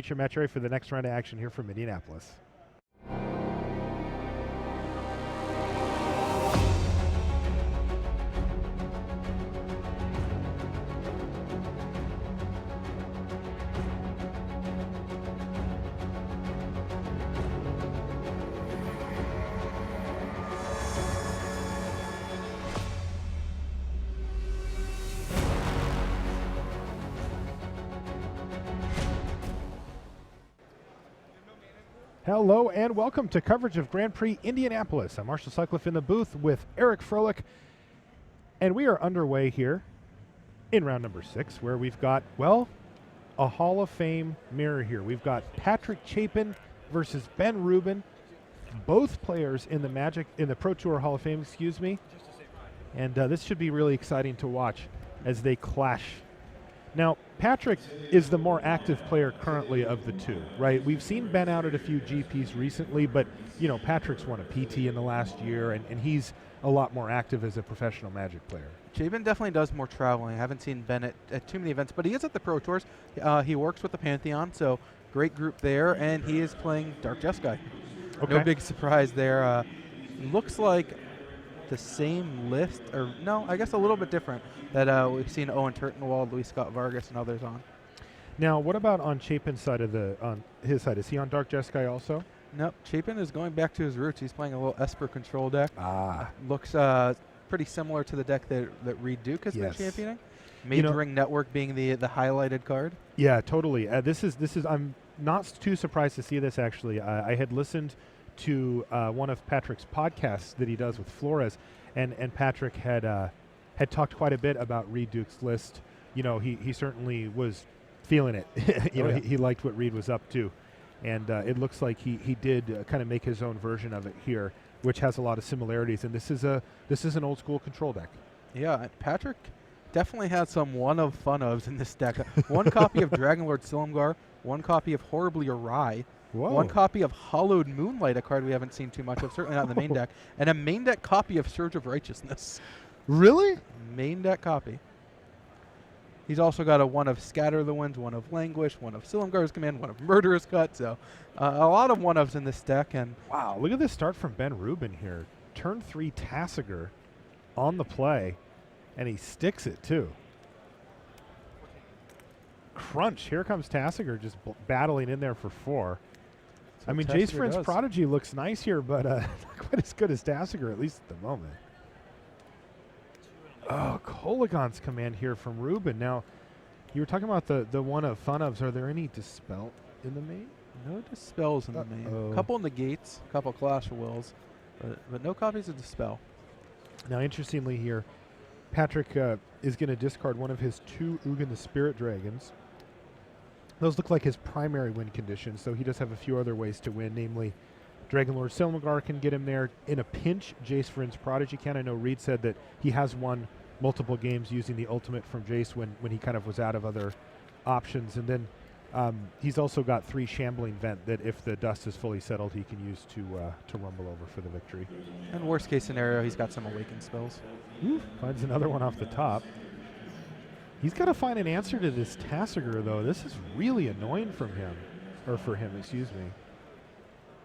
Rich Metre for the next round of action here from Indianapolis. Hello and welcome to coverage of Grand Prix Indianapolis. I'm Marshall Sutcliffe in the booth with Eric Froelich, and we are underway here in round number 6, where we've got, well, a Hall of Fame mirror here. We've got Patrick Chapin versus Ben Rubin, both players in the Pro Tour Hall of Fame, and this should be really exciting to watch as they clash. Now, Patrick is the more active player currently of the two, right? We've seen Ben out at a few GPs recently, but, you know, Patrick's won a PT in the last year, and he's a lot more active as a professional Magic player. Chapin definitely does more traveling. I haven't seen Ben at too many events, but he is at the Pro Tours. He works with the Pantheon, so great group there, and he is playing Dark Jeskai. Okay. No big surprise there. Looks like the same list, or no, I guess a little bit different, that we've seen Owen Turtenwald, Luis Scott Vargas, and others on. Now, what about on Chapin's side on his side? Is he on Dark Jeskai also? Nope, Chapin is going back to his roots. He's playing a little Esper control deck. Looks pretty similar to the deck that Reid Duke has been championing. Mage Ring Network being the highlighted card. Yeah, totally. This is. I'm not too surprised to see this, actually. I had listened to one of Patrick's podcasts that he does with Flores, and Patrick had talked quite a bit about Reid Duke's list. You know, he certainly was feeling it. He liked what Reid was up to, and it looks like he did kind of make his own version of it here, which has a lot of similarities. And this is an old school control deck. Yeah, Patrick definitely had some one of fun ofs in this deck. One copy of Dragonlord Silumgar, one copy of Horribly Awry. Whoa. One copy of Hollowed Moonlight, a card we haven't seen too much of, certainly not in the main deck, and a main deck copy of Surge of Righteousness. Really? Main deck copy. He's also got one of Scatter the Winds, one of Languish, one of Silumgar's Command, one of Murderous Cut, so a lot of one-ofs in this deck. And wow, look at this start from Ben Rubin here. Turn 3 Tasigur on the play, and he sticks it too. Crunch, here comes Tasigur just battling in there for 4. I mean, Jace Vryn's Prodigy looks nice here, but not quite as good as Tasigur, at least at the moment. Oh, Kolagon's Command here from Rubin. Now, you were talking about the one of fun ofs. Are there any Dispel in the main? No Dispels in the main. A couple Negates, a couple Clash of Wills, but no copies of Dispel. Now, interestingly here, Patrick is going to discard one of his 2 Ugin the Spirit Dragons. Those look like his primary win conditions, so he does have a few other ways to win, namely Dragonlord Silumgar can get him there. In a pinch, Jace Vryn's Prodigy can. I know Reid said that he has won multiple games using the ultimate from Jace when he kind of was out of other options. And then he's also got 3 Shambling Vent that if the dust is fully settled, he can use to rumble over for the victory. And worst case scenario, he's got some Awaken spells. Finds another one off the top. He's got to find an answer to this Tasigur, though. This is really annoying for him, excuse me.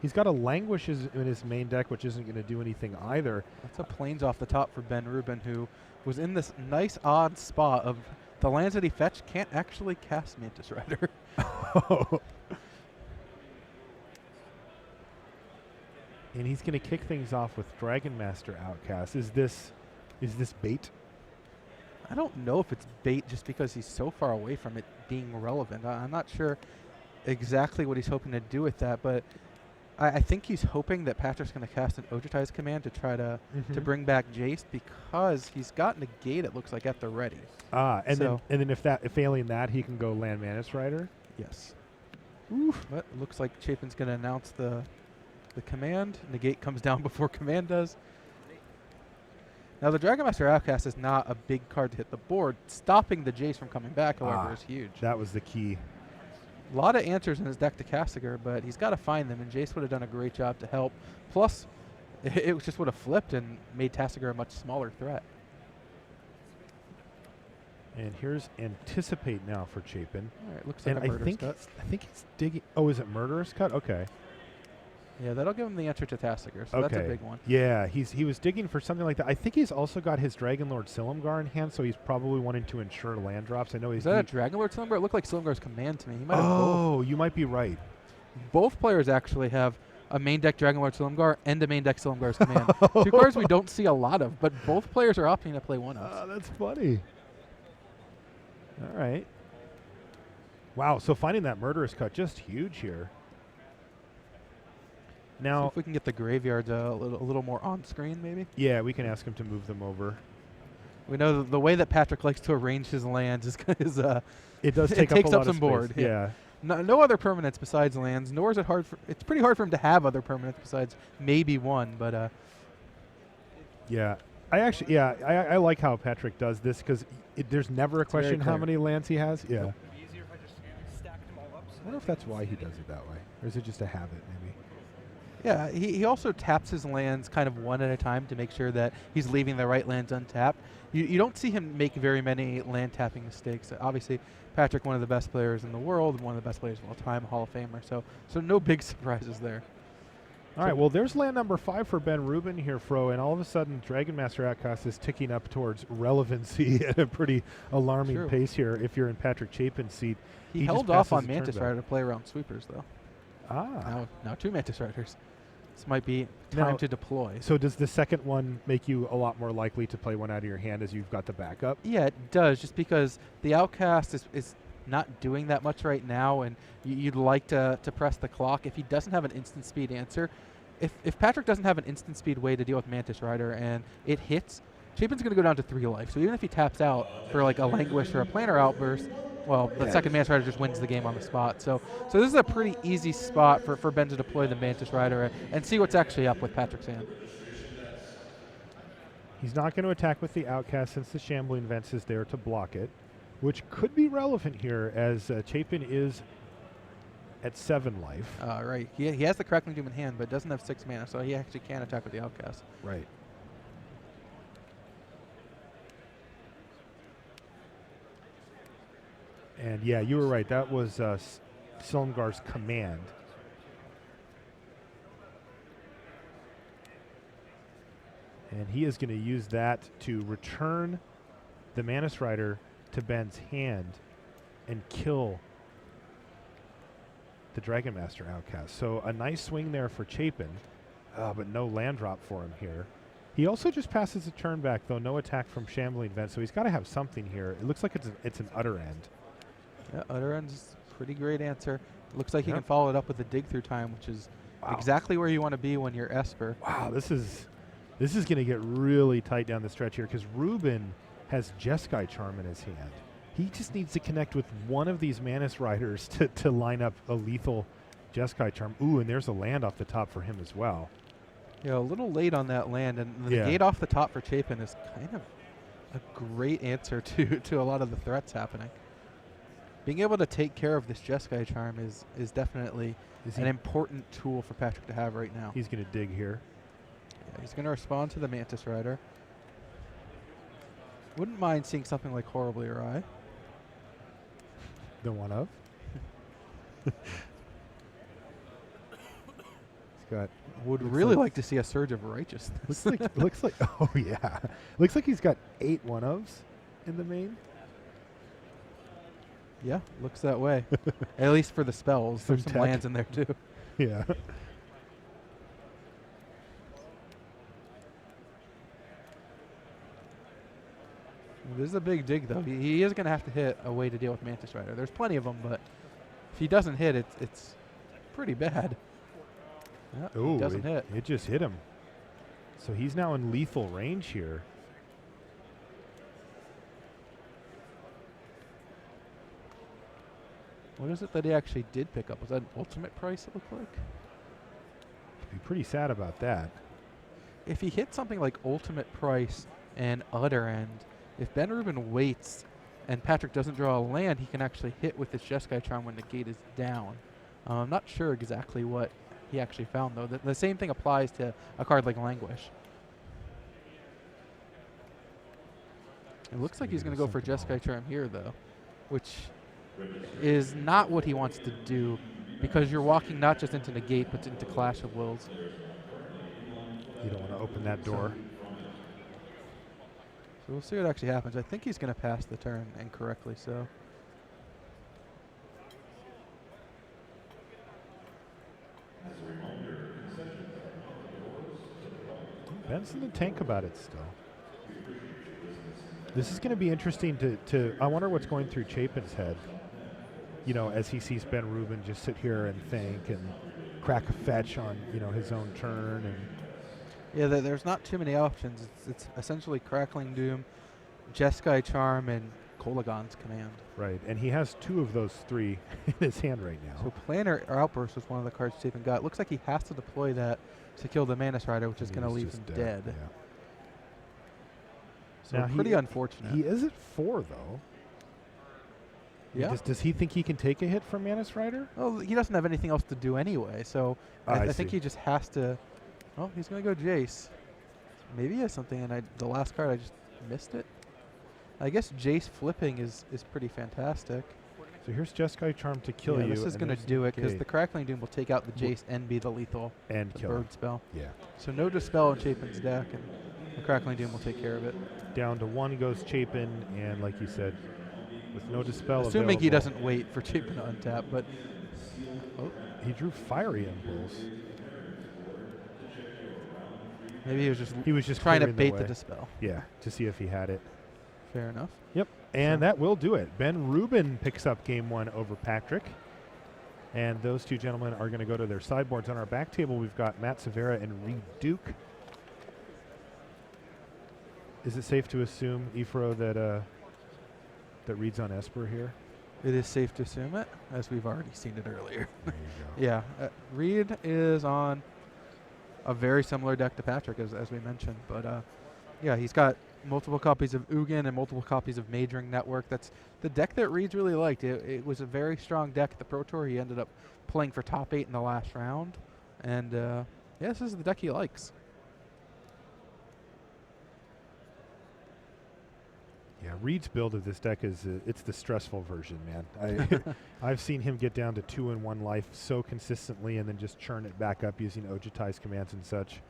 He's got a Languish in his main deck, which isn't going to do anything either. That's a Plains off the top for Ben Rubin, who was in this nice, odd spot of the lands that he fetched can't actually cast Mantis Rider. And he's going to kick things off with Dragon Master Outcast. Is this bait? I don't know if it's bait just because he's so far away from it being relevant. I'm not sure exactly what he's hoping to do with that, but I think he's hoping that Patrick's going to cast an Ojutai's Command to try to bring back Jace, because he's got Negate, it looks like, at the ready. And then if failing that, he can go land Mantis Rider? Yes. Oof. But it looks like Chapin's going to announce the command. Negate comes down before command does. Now, the Dragon Master Outcast is not a big card to hit the board. Stopping the Jace from coming back, however, is huge. That was the key. A lot of answers in his deck to Tasigur, but he's got to find them, and Jace would have done a great job to help. Plus, it just would have flipped and made Tasigur a much smaller threat. And here's Anticipate now for Chapin. All right, looks like and a murderous cut. I think he's digging. Oh, is it Murderous Cut? Okay. Yeah, that'll give him the answer to Tassiger, so that's a big one. Yeah, he was digging for something like that. I think he's also got his Dragon Lord Silumgar in hand, so he's probably wanting to ensure land drops. I know he's. Is that a Dragon Lord Silumgar? It looked like Silumgar's command to me. He might have both. Oh, you might be right. Both players actually have a main deck Dragon Lord Silumgar and a main deck Silumgar's command. Two cards we don't see a lot of, but both players are opting to play one of. That's funny. All right. Wow, so finding that Murderous Cut just huge here. Now, see if we can get the graveyards a little more on screen, maybe. Yeah, we can ask him to move them over. We know the way that Patrick likes to arrange his lands is it does take takes up a lot up some of board. Space. Yeah. No other permanents besides lands, nor is it hard for. It's pretty hard for him to have other permanents besides maybe one, but. Yeah, I like how Patrick does this because there's never a question how many lands he has. Yeah. It'd be easier if I just stacked them all up. I wonder if that's why he does it that way, or is it just a habit, maybe? Yeah, he also taps his lands kind of one at a time to make sure that he's leaving the right lands untapped. You don't see him make very many land tapping mistakes. Obviously, Patrick, one of the best players in the world, one of the best players of all time, Hall of Famer. So no big surprises there. All right, well, there's land number 5 for Ben Rubin here, Fro, and all of a sudden, Dragon Master Outcast is ticking up towards relevancy at a pretty alarming pace here if you're in Patrick Chapin's seat. He held off on Mantis Rider to play around sweepers, though. Now 2 Mantis Riders. This might be time to deploy. So does the second one make you a lot more likely to play one out of your hand as you've got the backup? Yeah, it does, just because the Outcast is not doing that much right now, and you'd like to press the clock. If he doesn't have an instant speed answer, if Patrick doesn't have an instant speed way to deal with Mantis Rider and it hits, Chapin's going to go down to 3 life. So even if he taps out for like a Languish or a Planar Outburst, well, the second Mantis Rider just wins the game on the spot. So this is a pretty easy spot for Ben to deploy the Mantis Rider and see what's actually up with Patrick's hand. He's not going to attack with the Outcast since the Shambling Vents is there to block it, which could be relevant here as Chapin is at 7 life. Right. He has the Crackling Doom in hand, but doesn't have 6 mana, so he actually can attack with the Outcast. Right. And yeah, you were right. That was Silumgar's command. And he is going to use that to return the Mantis Rider to Ben's hand and kill the Dragon Master Outcast. So a nice swing there for Chapin, but no land drop for him here. He also just passes a turn back, though. No attack from Shambling Vent, so he's got to have something here. It looks like it's an Utter End. Yeah, Utter End's a pretty great answer. Looks like he can follow it up with a Dig Through Time, which is exactly where you want to be when you're Esper. Wow, this is going to get really tight down the stretch here because Rubin has Jeskai Charm in his hand. He just needs to connect with one of these Mantis Riders to line up a lethal Jeskai Charm. Ooh, and there's a land off the top for him as well. Yeah, a little late on that land, and the gate off the top for Chapin is kind of a great answer to a lot of the threats happening. Being able to take care of this Jeskai Charm is definitely an important tool for Patrick to have right now. He's going to dig here. Yeah, he's going to respond to the Mantis Rider. Wouldn't mind seeing something like Horribly Awry. The one of? He's got. Would really like to see a Surge of Righteousness. looks like. Oh yeah, looks like he's got 8 one-ofs in the main. Yeah, looks that way. At least for the spells. There's some lands in there too. Yeah. This is a big dig, though. He is going to have to hit a way to deal with Mantis Rider. There's plenty of them, but if he doesn't hit, it's pretty bad. Yeah, Ooh, he doesn't hit. It just hit him. So he's now in lethal range here. What is it that he actually did pick up? Was that an ultimate price, it looked like? He'd be pretty sad about that. If he hit something like ultimate price and Utter End, if Ben Rubin waits and Patrick doesn't draw a land, he can actually hit with his Jeskai Charm when the gate is down. I'm not sure exactly what he actually found, though. The same thing applies to a card like Languish. It looks like he's going to go for Jeskai Charm here, though, which is not what he wants to do, because you're walking not just into Negate, but into Clash of Wills. You don't want to open that door. So we'll see what actually happens. I think he's going to pass the turn, and correctly so. Ben's in the tank about it still. This is going to be interesting to I wonder what's going through Chapin's head. You know, as he sees Ben Rubin just sit here and think and crack a fetch on, you know, his own turn. And yeah, there's not too many options. It's essentially Crackling Doom, Jeskai Charm, and Kolagon's Command. Right, and he has 2 of those 3 in his hand right now. So Planar Outburst was one of the cards Chapin got. Looks like he has to deploy that to kill the Manus Rider, which is going to leave him dead. Yeah. So now pretty unfortunate. He is at 4, though. Yeah. Does he think he can take a hit from Manus Rider? Well, he doesn't have anything else to do anyway, so I think he just has to. Oh, he's going to go Jace. Maybe he has something, and the last card I just missed it. I guess Jace flipping is pretty fantastic. So here's Jeskai Charm to kill you. This is going to do it, because the Crackling Doom will take out the Jace and be the lethal and kill bird him. spell. Yeah. So no Dispel in Chapin's deck, and the Crackling Doom will take care of it. Down to 1 goes Chapin, and like you said, with no Dispel assuming he available, doesn't wait for Chapin to untap, but he drew Fiery Impulse. Maybe he was just trying to bait the Dispel. Yeah, to see if he had it. Fair enough. Yep, and that will do it. Ben Rubin picks up game 1 over Patrick. And those 2 gentlemen are going to go to their sideboards. On our back table, we've got Matt Severa and Reid Duke. Is it safe to assume, Ifro, that Reid's on Esper here? It is safe to assume it, as we've already seen it earlier. There you go. Yeah, Reid is on a very similar deck to Patrick, as we mentioned. But yeah, he's got multiple copies of Ugin and multiple copies of Majoring Network. That's the deck that Reid's really liked. It was a very strong deck at the Pro Tour. He ended up playing for top 8 in the last round. And yeah, this is the deck he likes. Yeah, Reid's build of this deck is it's the stressful version, man. I've seen him get down to 2 in 1 life so consistently and then just churn it back up using Ojutai's commands and such.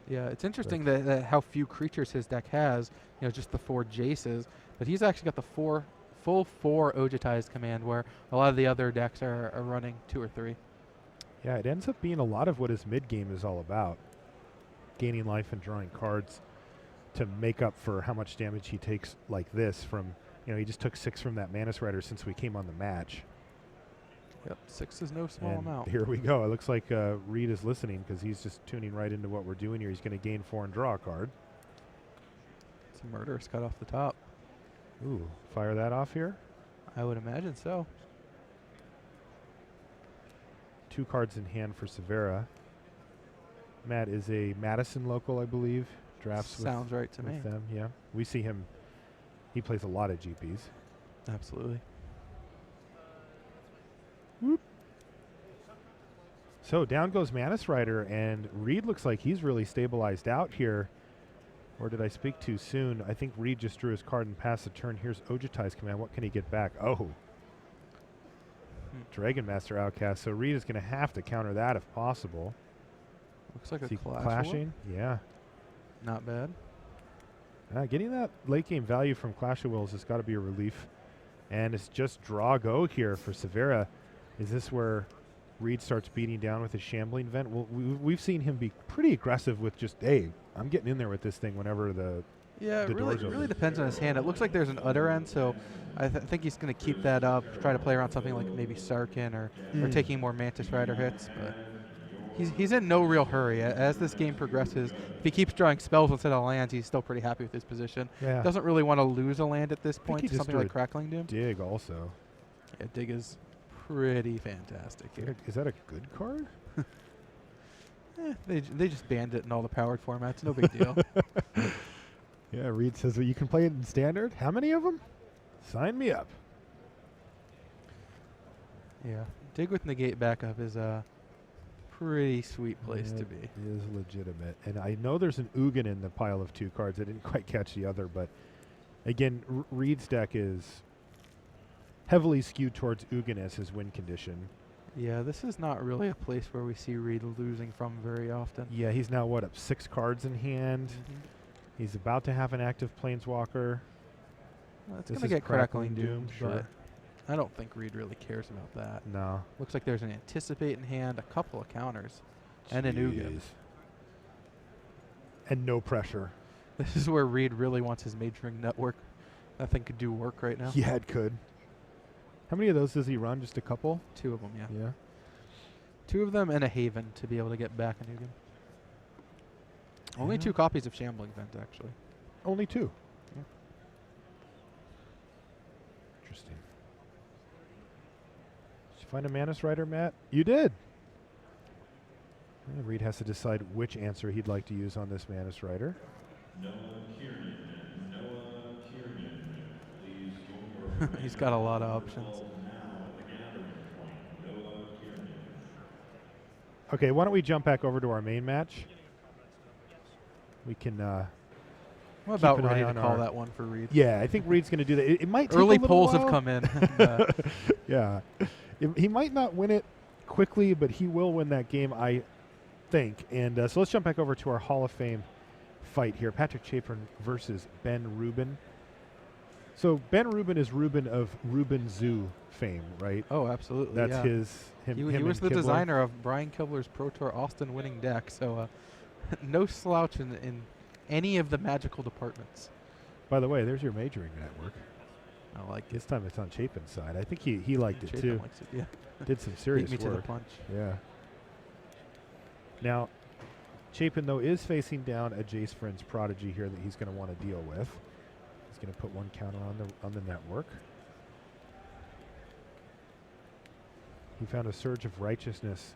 Yeah, it's interesting that how few creatures his deck has. You know, just the 4 Jaces, but he's actually got the full 4 Ojutai's command, where a lot of the other decks are running 2 or 3. Yeah, it ends up being a lot of what his mid game is all about, gaining life and drawing cards to make up for how much damage he takes like this from, you know, he just took 6 from that Manus Rider since we came on the match. Yep, 6 is no small And amount. here we go. It looks like Reid is listening because he's just tuning right into what we're doing here. He's going to gain 4 and draw a card. It's a Murderous cut off the top. Ooh, fire that off here. I would imagine so. 2 cards in hand for Severa. Matt is a Madison local, I believe. Drafts Sounds right to me. them, yeah. We see him. He plays a lot of GPs. Absolutely. Whoop. So down goes Manus Rider, and Reid looks like he's really stabilized out here. Or did I speak too soon? I think Reid just drew his card and passed the turn. Here's Ojutai's command. What can he get back? Oh. Dragon Master Outcast. So Reid is going to have to counter that if possible. Looks like Is a clashing? Yeah. Not bad. Getting that late game value from Clash of Wills has got to be a relief. And it's just draw go here for Severa. Is this where Reid starts beating down with his Shambling Vent? Well, we've seen him be pretty aggressive with just, hey, I'm getting in there with this thing whenever the Yeah, the it door's really open. depends on his hand. It looks like there's an Utter End, so I think he's going to keep that up, try to play around something like maybe Sarkin or taking more Mantis Rider hits. But he's in no real hurry. As this game progresses, if he keeps drawing spells instead of lands, he's still pretty happy with his position. Yeah. Doesn't really want to lose a land at this he point to just something drew like a Crackling Doom. Dig also. Yeah, Dig is pretty fantastic here. Is that a good card? They just banned it in all the powered formats. No big deal. Yeah, Reid says, well, you can play it in Standard? How many of them? Sign me up. Yeah, Dig with Negate backup is a pretty sweet place to be. It is legitimate. And I know there's an Ugin in the pile of 2 cards. I didn't quite catch the other, but Again, Reid's deck is heavily skewed towards Ugin as his win condition. Yeah, this is not really a place where we see Reid losing from very often. Yeah, he's now, what, up 6 cards in hand. He's about to have an active Planeswalker. Well, it's going to get Crackling Doom, but I don't think Reid really cares about that. No. Looks like there's an Anticipate in hand, a couple of counters, and an Ugin. And no pressure. This is where Reid really wants his Majoring Network. That thing could do work right now. Yeah, it could. How many of those does he run? Just a couple? 2 of them, yeah. Yeah. 2 of them and a Haven to be able to get back an Ugin. Only 2 copies of Shambling Vent, actually. Only 2? Yeah. Interesting. Did you find a Manus Rider, Matt? You did. Reid has to decide which answer he'd like to use on this Manus Rider. He's got a lot of options. Okay, why don't we jump back over to our main match? We can. I'm about ready to call that one for Reid. Yeah, I think Reid's going to do that. It might take early a little polls while. have come in. Yeah, he might not win it quickly, but he will win that game, I think. And so let's jump back over to our Hall of Fame fight here: Patrick Chapin versus Ben Rubin. So Ben Rubin is Rubin of Rubin Zoo fame, right? Oh, absolutely. That's yeah. Him He was the Kibler. designer of Brian Kibler's Pro Tour Austin winning deck, so no slouch in any of the magical departments. By the way, there's your Majoring Network. I like This time it's on Chapin's side. I think he liked it Chapin too. likes it, yeah. Did some serious Beat me work. to the punch. Yeah. Now, Chapin, though, is facing down a Jace Friends Prodigy here that he's going to want to deal with. He's going to put 1 counter on the network. He found a Surge of Righteousness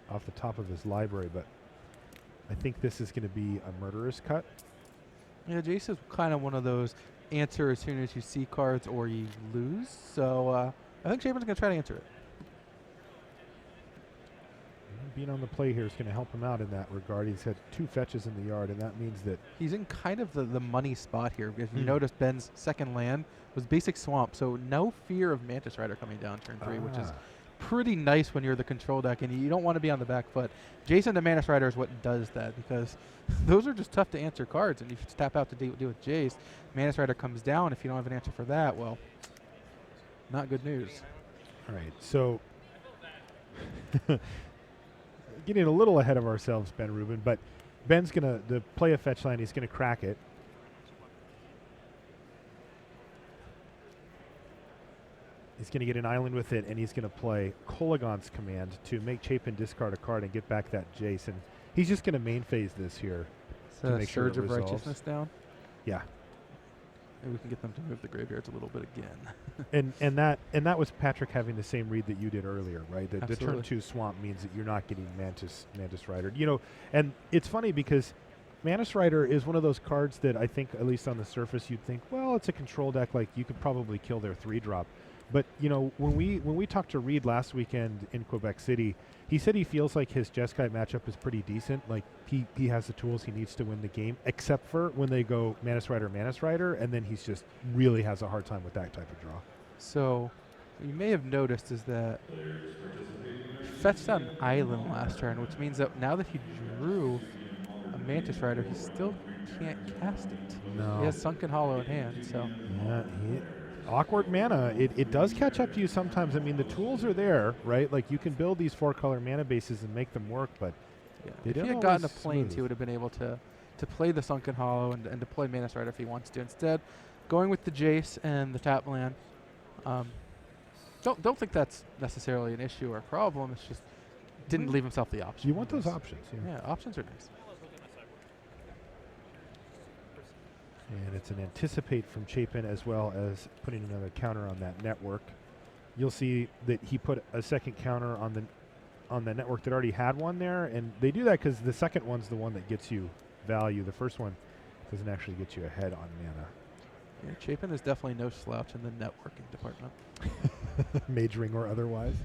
off the top of his library, but I think this is going to be a Murderous Cut. Yeah, Jace is kind of one of those answer as soon as you see cards or you lose. So I think Chapin's going to try to answer it. Being on the play here is going to help him out in that regard. He's had 2 fetches in the yard, and that means that he's in kind of the money spot here. If you notice, Ben's second land was basic swamp, so no fear of Mantis Rider coming down turn 3, which is pretty nice when you're the control deck, and you don't want to be on the back foot. Jason to Mantis Rider is what does that, because those are just tough to answer cards, and if you tap out to deal with Jace, Mantis Rider comes down. If you don't have an answer for that, well, not good news. All right, so getting a little ahead of ourselves, Ben Rubin, but Ben's going to play a fetch line. He's going to crack it. He's going to get an island with it, and he's going to play Kolagon's Command to make Chapin discard a card and get back that Jace. And he's just going to main phase this here to make sure it Surge of resolves. Righteousness down. Yeah. Maybe we can get them to move the graveyards a little bit again. and that was Patrick having the same read that you did earlier, right? The turn 2 swamp means that you're not getting Mantis Rider. You know, and it's funny because Mantis Rider is one of those cards that I think, at least on the surface, you'd think, well, it's a control deck, like you could probably kill their 3-drop. But you know, when we talked to Reid last weekend in Quebec City, he said he feels like his Jeskai matchup is pretty decent. Like he has the tools he needs to win the game, except for when they go Mantis Rider, and then he's just really has a hard time with that type of draw. So what you may have noticed is that fetched out an island last turn, which means that now that he drew a Mantis Rider, he still can't cast it. No. He has Sunken Hollow in hand, so. Yeah, awkward mana. It does catch up to you sometimes. I mean, the tools are there, right? Like you can build these 4-color mana bases and make them work, but yeah. they If don't he had gotten a always Plains, smooth. he would have been able to play the Sunken Hollow and deploy Mantis Rider if he wants to. Instead, going with the Jace and the tap land. Don't think that's necessarily an issue or a problem. It's just didn't leave himself the option. You want those options, yeah. Yeah, options are nice. And it's an Anticipate from Chapin as well as putting another counter on that network. You'll see that he put a second counter on the network that already had one there, and they do that because the second one's the one that gets you value. The first one doesn't actually get you ahead on mana. Yeah, Chapin is definitely no slouch in the networking department. Majoring or otherwise.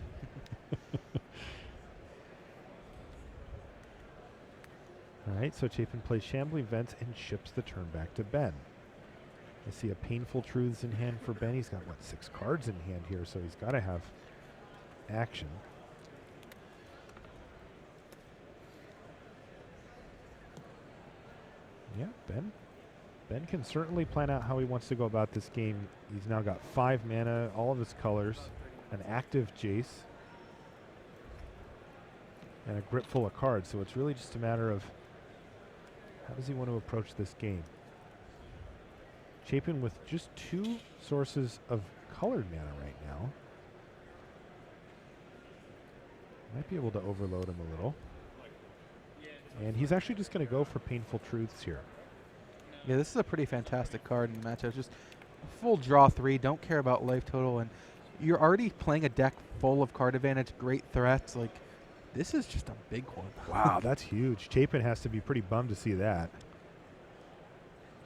All right, so Chapin plays Shambling Vents and ships the turn back to Ben. I see a Painful Truths in hand for Ben. He's got, what, 6 cards in hand here, so he's got to have action. Yeah, Ben can certainly plan out how he wants to go about this game. He's now got 5 mana, all of his colors, an active Jace, and a grip full of cards. So it's really just a matter of how does he want to approach this game. Chapin with just 2 sources of colored mana right now. Might be able to overload him a little. And he's actually just going to go for Painful Truths here. Yeah, this is a pretty fantastic card in the matchup. Just full draw 3, don't care about life total, and you're already playing a deck full of card advantage, great threats. Like, this is just a big one. Wow, that's huge. Chapin has to be pretty bummed to see that.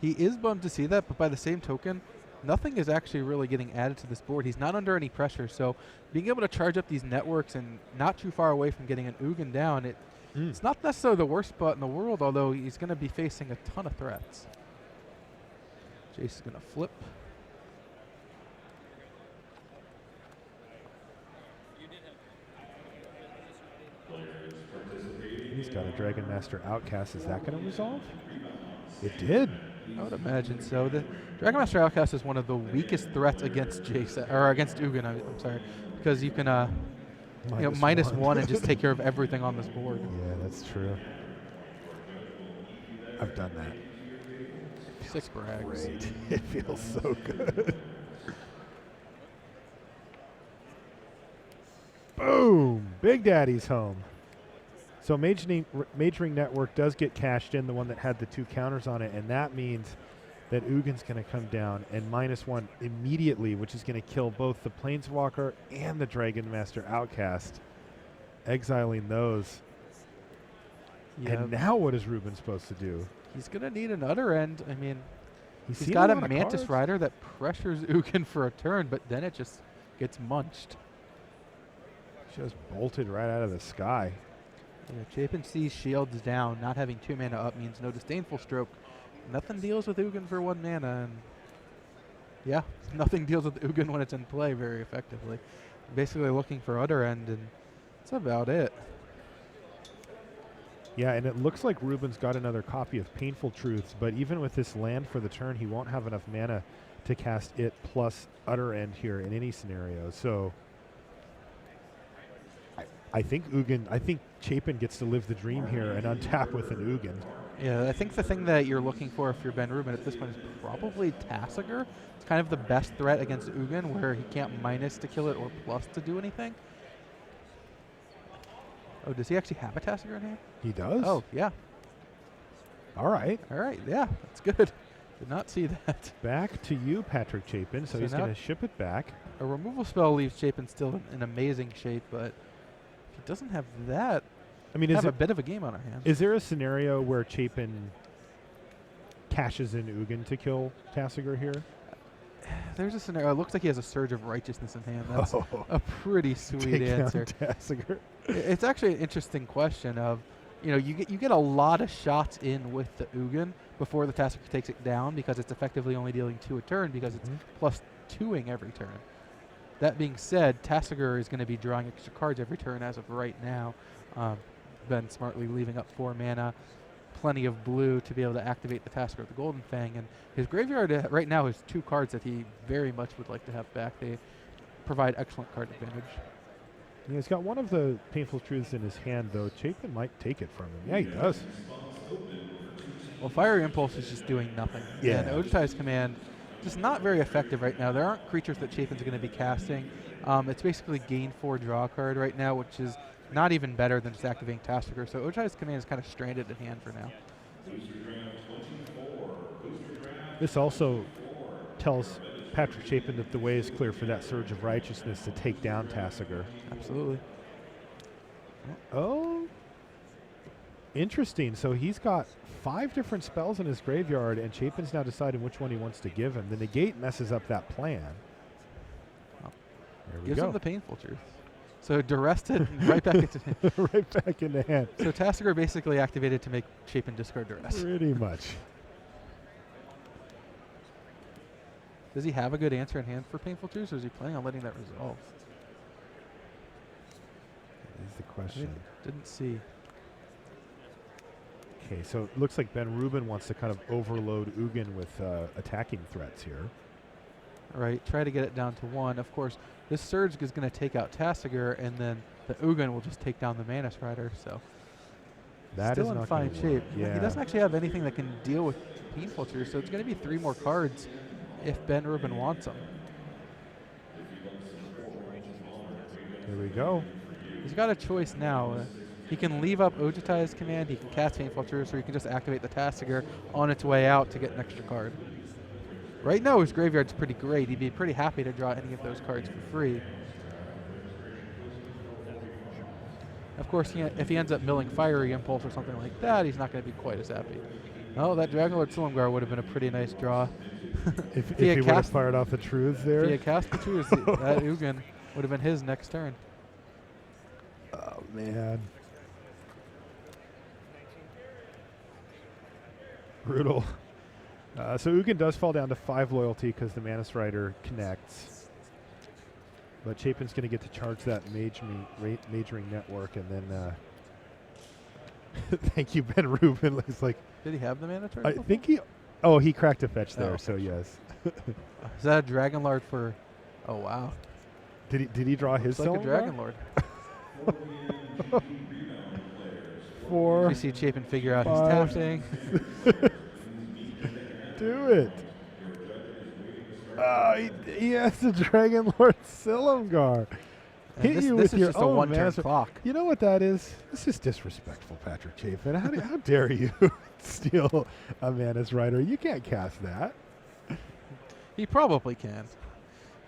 He is bummed to see that, but by the same token, nothing is actually really getting added to this board. He's not under any pressure, so being able to charge up these networks and not too far away from getting an Ugin down, it's not necessarily the worst spot in the world, although he's going to be facing a ton of threats. Jace is going to flip. He's got a Dragon Master Outcast. Is that going to resolve? It did. I would imagine so. The Dragon Master Outcast is one of the weakest threats against Jace, or against Ugin, I'm sorry, because you can minus one and just take care of everything on this board. Yeah, that's true. I've done that. 6 brags. Great. It feels so good. Boom! Big Daddy's home. So Majoring Network does get cashed in, the one that had the 2 counters on it, and that means that Ugin's going to come down and -1 immediately, which is going to kill both the Planeswalker and the Dragon Master Outcast, exiling those. Yeah. And now what is Rubin supposed to do? He's going to need an Utter End. I mean, he's seen got a a lot of Mantis cards. Rider that pressures Ugin for a turn, but then it just gets munched. Just bolted right out of the sky. Yeah, Chapin sees shields down. Not having 2 mana up means no Disdainful Stroke. Nothing deals with Ugin for 1 mana, and yeah, nothing deals with Ugin when it's in play very effectively. Basically looking for Utter End, and that's about it. Yeah, and it looks like Rubin's got another copy of Painful Truths, but even with this land for the turn, he won't have enough mana to cast it plus Utter End here in any scenario. So I think Chapin gets to live the dream here and untap with an Ugin. Yeah, I think the thing that you're looking for if you're Ben Rubin at this point is probably Tasigur. It's kind of the best threat against Ugin, where he can't minus to kill it or plus to do anything. Oh, does he actually have a Tasigur in hand? He does? Oh, yeah. All right. All right, yeah, that's good. Did not see that. Back to you, Patrick Chapin. So he's going to ship it back. A removal spell leaves Chapin still in amazing shape, but if he doesn't have that, I mean, have a bit of a game on our hands. Is there a scenario where Chapin cashes in Ugin to kill Tasigur here? There's a scenario. It looks like he has a Surge of Righteousness in hand. That's a pretty sweet answer. Tasigur. It's actually an interesting question of, you get a lot of shots in with the Ugin before the Tasigur takes it down, because it's effectively only dealing 2 a turn, because it's plus 2ing every turn. That being said, Tasigur is going to be drawing extra cards every turn as of right now. Ben smartly leaving up 4 mana, plenty of blue to be able to activate the Tasigur with the Golden Fang, and his graveyard right now has 2 cards that he very much would like to have back. They provide excellent card advantage. Yeah, he's got one of the Painful Truths in his hand, though. Chapin might take it from him. Yeah, he does. Well, Fiery Impulse is just doing nothing. Yeah. And Ojutai's Command, just not very effective right now. There aren't creatures that Chapin's going to be casting. It's basically gain 4 draw card right now, which is not even better than just activating Tasigur. So Ojutai's Command is kind of stranded at hand for now. This also tells Patrick Chapin that the way is clear for that Surge of Righteousness to take down Tasigur. Absolutely. Oh, interesting. So he's got 5 different spells in his graveyard, and Chapin's now deciding which one he wants to give him. The negate messes up that plan. Well, there we gives go. him the Painful Truth. So Durrested right back into right back in the hand. So Tasigur basically activated to make Chapin discard Duress. Pretty much. Does he have a good answer in hand for Painful Truce, or is he planning on letting that resolve? That is the question. Didn't see. Okay, so it looks like Ben Rubin wants to kind of overload Ugin with attacking threats here. Right, try to get it down to 1. Of course, this Surge is going to take out Tasigur, and then the Ugin will just take down the Manus Rider. So that still is in not fine gonna shape. work. Yeah. He doesn't actually have anything that can deal with Painful Truce, so it's going to be 3 more cards if Ben Rubin wants them. There we go. He's got a choice now. He can leave up Ojutai's command, he can cast Painful Truce, or he can just activate the Tasigur on its way out to get an extra card. Right now his graveyard's pretty great. He'd be pretty happy to draw any of those cards for free. Of course, if he ends up milling Fiery Impulse or something like that, he's not going to be quite as happy. Oh, that Dragonlord Silumgar would have been a pretty nice draw. if he would have fired off the Truths there. If he had cast the Truths, that Ugin would have been his next turn. Oh, man. Brutal. So Ugin does fall down to 5 loyalty because the Manus Rider connects. But Chapin's going to get to charge that majoring network, and then thank you, Ben Rubin. Looks like. Did he have the mana turn? I think he. Oh, he cracked a fetch there. So yes. Is that a Dragonlord for? Oh wow. Did he draw his? Looks like a Dragonlord. 4. You see Chapin figure out 5. his tap thing. Do it. He has the Dragonlord Silumgar. Hit this you this with is your just a own one-turn mana. clock. You know what that is? This is disrespectful, Patrick Chapin. How dare you steal a Manus Rider? You can't cast that. He probably can.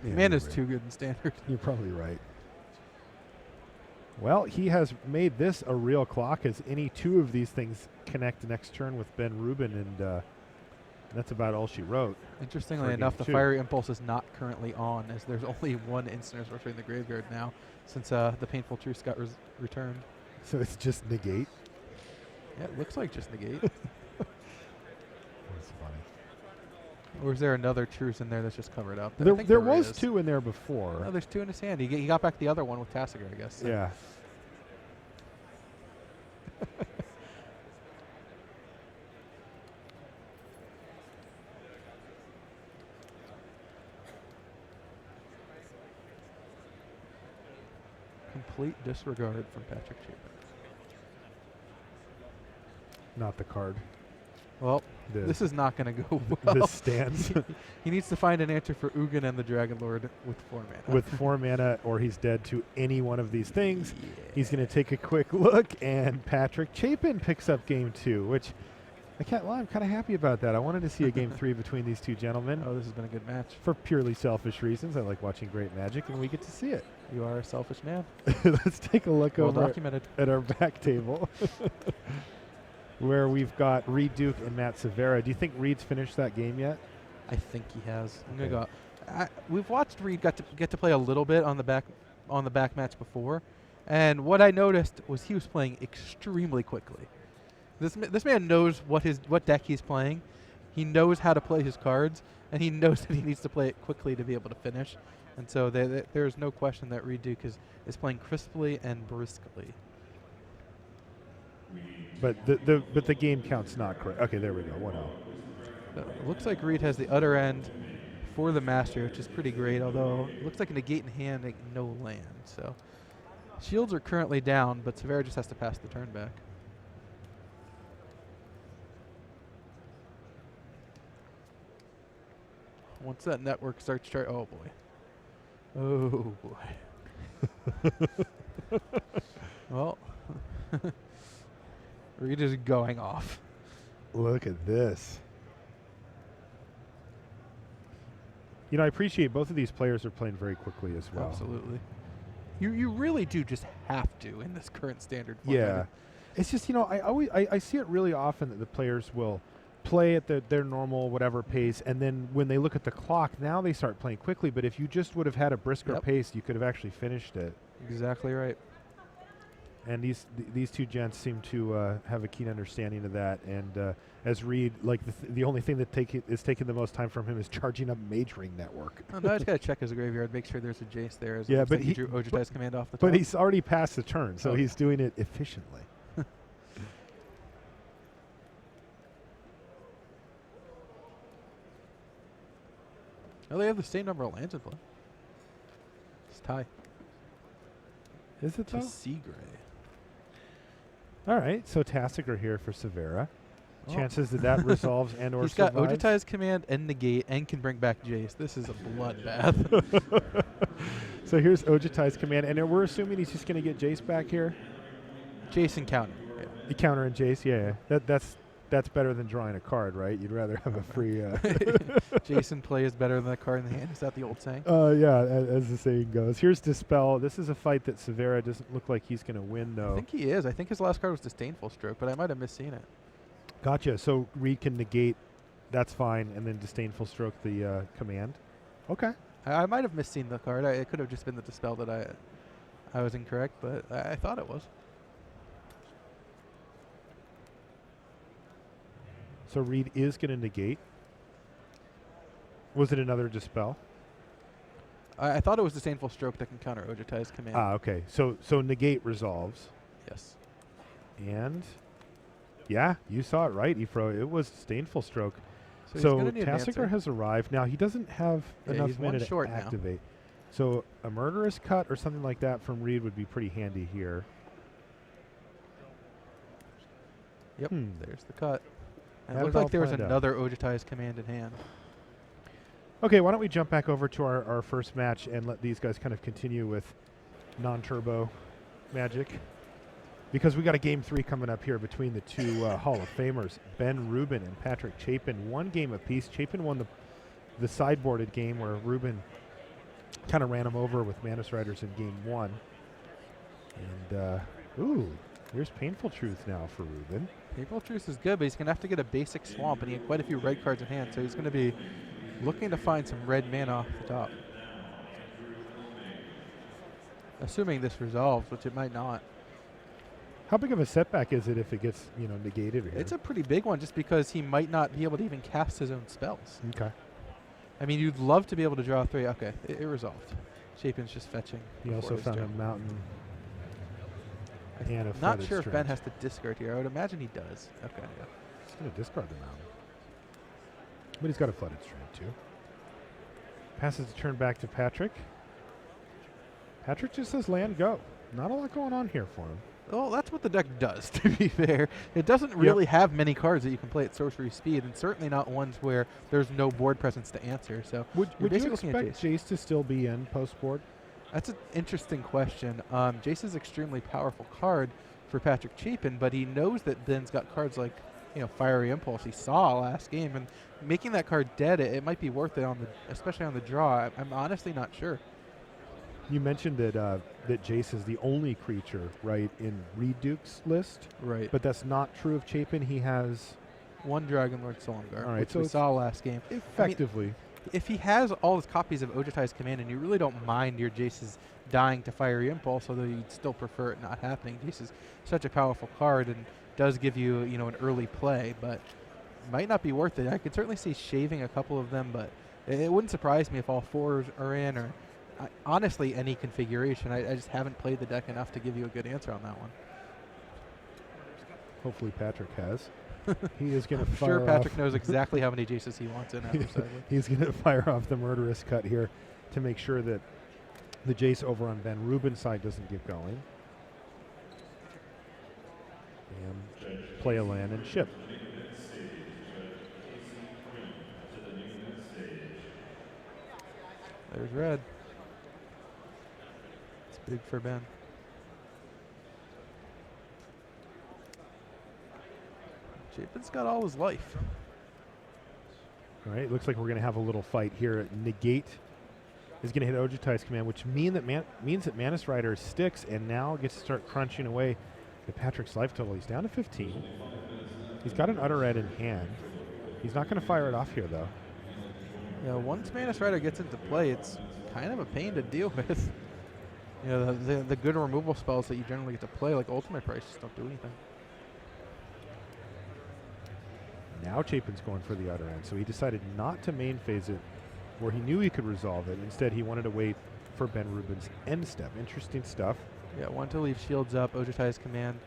Yeah, Mana's you're too good in Standard. You're probably right. Well, he has made this a real clock as any 2 of these things connect next turn with Ben Rubin, and that's about all she wrote. Interestingly enough, the Fiery Impulse is not currently on, as there's only 1 Instant Sorcery in the graveyard now, since the Painful Truce got returned. So it's just negate? Yeah, it looks like just negate. That's funny. Or is there another Truce in there that's just covered up? There was 2 in there before. No, there's 2 in his hand. He got back the other one with Tasigur, I guess. So. Yeah. Complete disregard from Patrick Chapin. Not the card. Well, this is not going to go well. This stands. He needs to find an answer for Ugin and the Dragonlord with 4 mana. With 4 mana, or he's dead to any one of these things. Yeah. He's going to take a quick look, and Patrick Chapin picks up game 2, which I can't lie. I'm kind of happy about that. I wanted to see a game 3 between these 2 gentlemen. Oh, this has been a good match. For purely selfish reasons. I like watching great Magic, and we get to see it. You are a selfish man. Let's take a look over at our back table. Where we've got Reid Duke and Matt Severa. Do you think Reid's finished that game yet? I think he has. I'm gonna go. We've watched Reid get to play a little bit on the back match before, and what I noticed was he was playing extremely quickly. This man knows what deck he's playing. He knows how to play his cards, and he knows that he needs to play it quickly to be able to finish. And so there's no question that Reid Duke is playing crisply and briskly. But the game count's not correct. Okay, there we go. 1-0. It looks like Reid has the other end for the Master, which is pretty great, although it looks like a negate in hand and no land. So shields are currently down, but Severa just has to pass the turn back. Once that network starts to oh boy. Oh boy. Well, Reid is going off. Look at this. You know, I appreciate both of these players are playing very quickly as well. Absolutely. You really do just have to in this current Standard format. Yeah. It's just, you know, I see it really often that the players will play at their normal whatever pace, and then when they look at the clock, now they start playing quickly. But if you just would have had a brisker pace, you could have actually finished it. Exactly right. And these two gents seem to have a keen understanding of that. And as Reid, like the only thing that is taking the most time from him is charging up Mage Ring Network. Oh, no, I just got to check his graveyard, make sure there's a Jace there. As Yeah, but he drew Ojutai's command off the top. But he's already passed the turn, so he's doing it efficiently. Oh, they have the same number of lands in play. It's tie. Is it though? Seagray. All right, so Tassiger here for Severa. Chances that resolves and or He's got survives. Ojutai's command and negate and can bring back Jace. This is a bloodbath. So here's Ojutai's command, and we're assuming he's just going to get Jace back here. Jace and counter. Yeah. The counter and Jace, yeah. That's better than drawing a card, right? You'd rather have a free. Jason play is better than the card in the hand. Is that the old saying? Yeah, as the saying goes. Here's Dispel. This is a fight that Severa doesn't look like he's going to win, though. I think he is. I think his last card was Disdainful Stroke, but I might have misseen it. Gotcha. So Reid can negate. That's fine, and then Disdainful Stroke the command. Okay. I might have misseen the card. It could have just been the Dispel that I was incorrect, but I thought it was. So Reid is going to negate. Was it another Dispel? I thought it was Disdainful Stroke that can counter Ojutai's command. Okay. So negate resolves. Yes. And yeah, you saw it right, Efro. It was Disdainful Stroke. So So he's gonna need an Tassiger answer. has arrived. Now he doesn't have enough he's one mana to short now. activate. So a Murderous Cut or something like that from Reid would be pretty handy here. Yep. There's the cut. And it Had looked it all like there was planned out. another Ojutai's command in hand. Okay, why don't we jump back over to our first match and let these guys kind of continue with non-turbo Magic. Because we got a Game 3 coming up here between the two Hall of Famers, Ben Rubin and Patrick Chapin. One game apiece. Chapin won the sideboarded game where Rubin kind of ran him over with Manus Riders in Game 1. And, here's Painful Truth now for Rubin. Painful Truth is good, but he's going to have to get a basic swamp, and he had quite a few red cards in hand, so he's going to be looking to find some red mana off the top. Assuming this resolves, which it might not. How big of a setback is it if it gets, negated here? It's a pretty big one just because he might not be able to even cast his own spells. Okay. I mean, you'd love to be able to draw 3. Okay, it resolved. Chapin's just fetching. He also found a mountain and a Not flooded sure if strand. Ben has to discard here. I would imagine he does. Okay, yeah. He's going to discard the mountain. But he's got a flooded strand too. Passes the turn back to Patrick. Patrick just says land go. Not a lot going on here for him. Well, that's what the deck does, to be fair. It doesn't really have many cards that you can play at sorcery speed, and certainly not ones where there's no board presence to answer. So Would you basically looking at expect Jace to still be in post-board? That's an interesting question. Jace is an extremely powerful card for Patrick Chapin, but he knows that Ben's got cards like, Fiery Impulse. He saw last game, and making that card dead, it might be worth it especially on the draw. I'm honestly not sure. You mentioned that that Jace is the only creature, right, in Reid Duke's list. Right. But that's not true of Chapin. He has one Dragonlord Solongar, all right, which so we saw last game. Effectively. If he has all his copies of Ojutai's command and you really don't mind your Jace's dying to Fiery Impulse, although you'd still prefer it not happening, Jace is such a powerful card and does give you, an early play, but might not be worth it. I could certainly see shaving a couple of them, but it wouldn't surprise me if all 4 are in, or honestly any configuration. I just haven't played the deck enough to give you a good answer on that one. Hopefully Patrick has. He is going to fire sure Patrick off. knows exactly how many Jaces he wants in after Sideboard. He's going to fire off the Murderous Cut here to make sure that the Jace over on Ben Rubin's side doesn't get going. And play a land and ship. There's red. It's big for Ben. Chapin's got all his life. All right, looks like we're going to have a little fight here. Negate is going to hit Ojutai's command, which means that Manus Rider sticks and now gets to start crunching away at Patrick's life total. He's down to 15. He's got an Utter Red in hand. He's not going to fire it off here, though. Yeah, once Manus Rider gets into play, it's kind of a pain to deal with. You know, the good removal spells that you generally get to play, like Ultimate Price, just don't do anything. Now Chapin's going for the outer end, so he decided not to main phase it where he knew he could resolve it. Instead, he wanted to wait for Ben Rubin's end step. Interesting stuff. Yeah, wanted to leave shields up, Ojutai's command.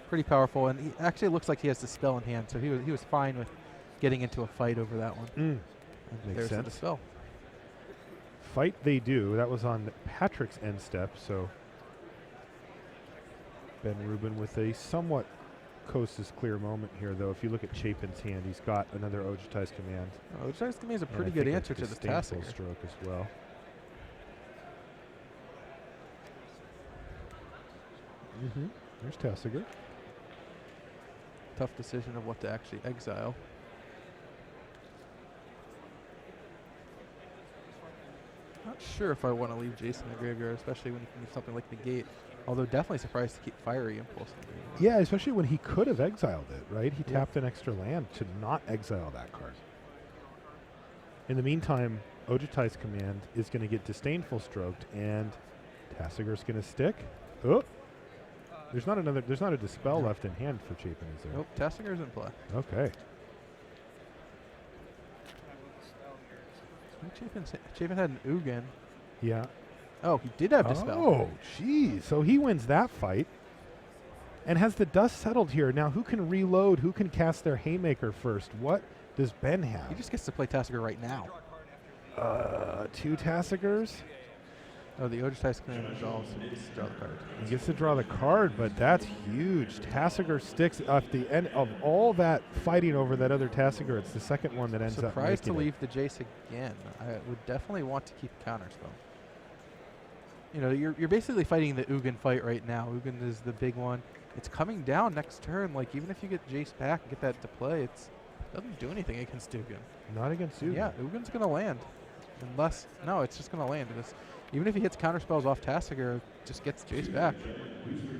Pretty powerful, and he actually looks like he has the spell in hand, so he was fine with getting into a fight over that one. Makes there's sense. the spell. Fight they do. That was on Patrick's end step, so Ben Rubin with a somewhat coast is clear moment here, though. If you look at Chapin's hand, he's got another Ojutai's command. Ojutai's command is a And pretty I good think answer to the disdainful Tassiger. stroke as well. There's Tassiger. Tough decision of what to actually exile. Not sure if I want to leave Jason in the graveyard, especially when you can use something like Negate. Although definitely surprised to keep Fiery Impulse in the graveyard. Yeah, especially when he could have exiled it, right? He tapped an extra land to not exile that card. In the meantime, Ojutai's command is going to get disdainful stroked, and Tassiger's going to stick. Oh, there's not a dispel left in hand for Chapin, is there? Nope, Tassiger's in play. Okay. Chapin had an Ugin. Yeah. Oh, he did have dispel. Oh, geez. So he wins that fight, and has the dust settled here. Now, who can reload? Who can cast their Haymaker first? What does Ben have? He just gets to play Tassiger right now. 2 Tassigers. Oh, the Ojutai's command resolves, so he gets to draw the card. He gets to draw the card, but that's huge. Tassiger sticks at the end of all that fighting over that other Tassiger. It's the second one that ends up Surprised to making leave the Jace again. I would definitely want to keep Counterspell. You know, you're basically fighting the Ugin fight right now. Ugin is the big one. It's coming down next turn. Like, even if you get Jace back and get that to play, it doesn't do anything against Ugin. Not against Ugin. Yeah, Ugin's going to land. Unless, no, it's just going to land. Even if he hits counterspells off Tassiger, it just gets Jace back.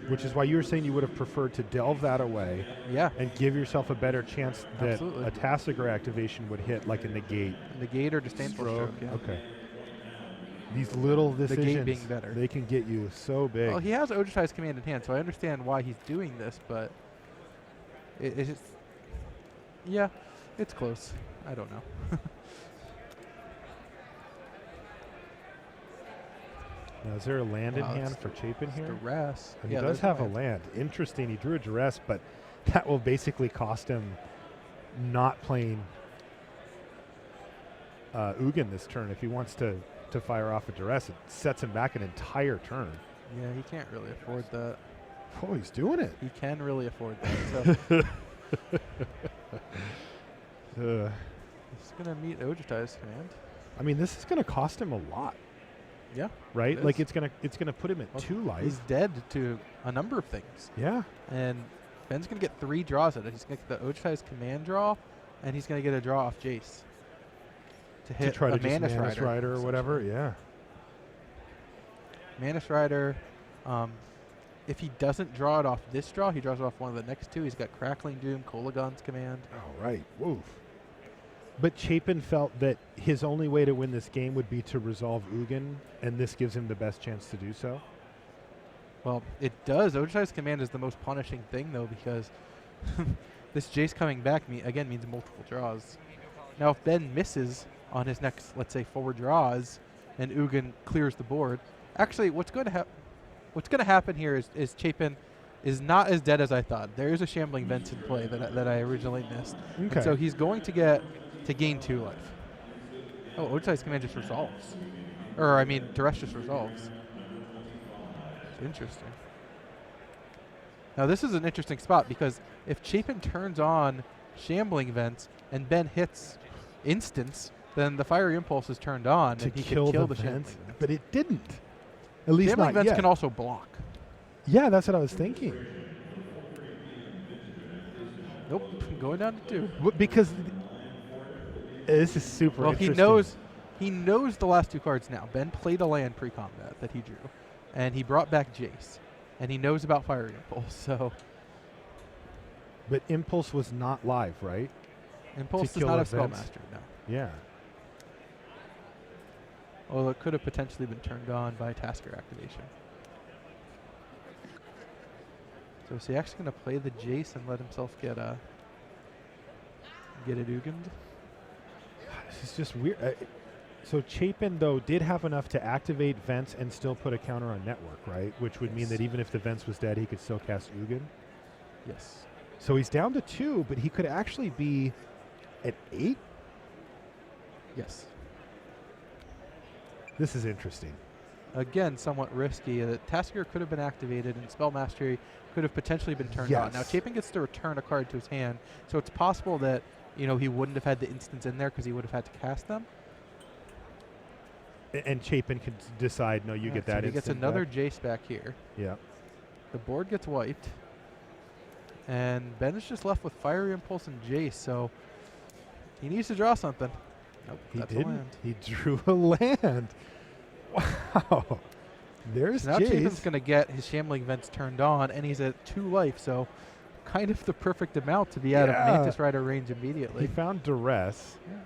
Which is why you were saying you would have preferred to delve that away. Yeah. And give yourself a better chance that Absolutely. a Tassiger activation would hit, like a negate. Negate or disdainful stroke, yeah. Okay. These little decisions, Negate being better. they can get you so big. Well, he has Ojutai's command in hand, so I understand why he's doing this, but it's just, yeah, it's close. I don't know. Now, is there a land in hand for Chapin here? Duress. He does have a land. Interesting. He drew a duress, but that will basically cost him not playing Ugin this turn. If he wants to fire off a duress, it sets him back an entire turn. Yeah, he can't really afford that. Oh, he's doing it. He can really afford that. So he's going to meet Ojutai's command. I mean, this is going to cost him a lot. Yeah. Right? Like it's gonna put him at 2 life. He's dead to a number of things. Yeah. And Ben's gonna get 3 draws at it. He's gonna get the Ojutai's command draw, and he's gonna get a draw off Jace. To hit try a to just Manus Rider or whatever, yeah. Manus Rider, if he doesn't draw it off this draw, he draws it off one of the next 2. He's got Crackling Doom, Kolagon's command. Oh, right. Woof. But Chapin felt that his only way to win this game would be to resolve Ugin, and this gives him the best chance to do so. Well, it does. Ojutai's command is the most punishing thing, though, because this Jace coming back again means multiple draws. Now, if Ben misses on his next, let's say, 4 draws, and Ugin clears the board, actually, what's going to happen here is Chapin is not as dead as I thought. There is a Shambling Vents in play that I originally missed. Okay. And so he's going to gain 2 life. Oh, Ojutai's command just resolves. Or, I mean, Duress just resolves. It's interesting. Now, this is an interesting spot because if Chapin turns on Shambling Vents and Ben hits Instance, then the Fiery Impulse is turned on To and he kill can kill the the Shambling vents, Vents. but it didn't. At least Shambling not Vents yet. can also block. Yeah, that's what I was thinking. Nope, going down to 2. Because this is super Well, interesting. he knows the last 2 cards now. Ben played a land pre-combat that he drew, and he brought back Jace, and he knows about Fiery Impulse. So But Impulse was not live, right? Impulse To does not kill have events? Spellmaster now. Yeah. Well, it could have potentially been turned on by Tasker activation. So is he actually going to play the Jace and let himself get it Ugened? This is just weird. So Chapin, though, did have enough to activate Vents and still put a counter on Network, right? Which would mean that even if the Vents was dead, he could still cast Ugin. Yes. So he's down to 2, but he could actually be at 8? Yes. This is interesting. Again, somewhat risky. Tasker could have been activated, and Spell Mastery could have potentially been turned on. Now, Chapin gets to return a card to his hand, so it's possible that he wouldn't have had the instants in there because he would have had to cast them. And Chapin could decide, no, you get that so he gets another back. Jace back here. Yeah. The board gets wiped. And Ben is just left with Fiery Impulse and Jace, so he needs to draw something. Nope, that's a land. He drew a land. Wow. There's so now Jace. Chapin's going to get his Shambling Vents turned on, and he's at 2 life, so kind of the perfect amount to be out of Mantis Rider range immediately. He found Duress. Yeah.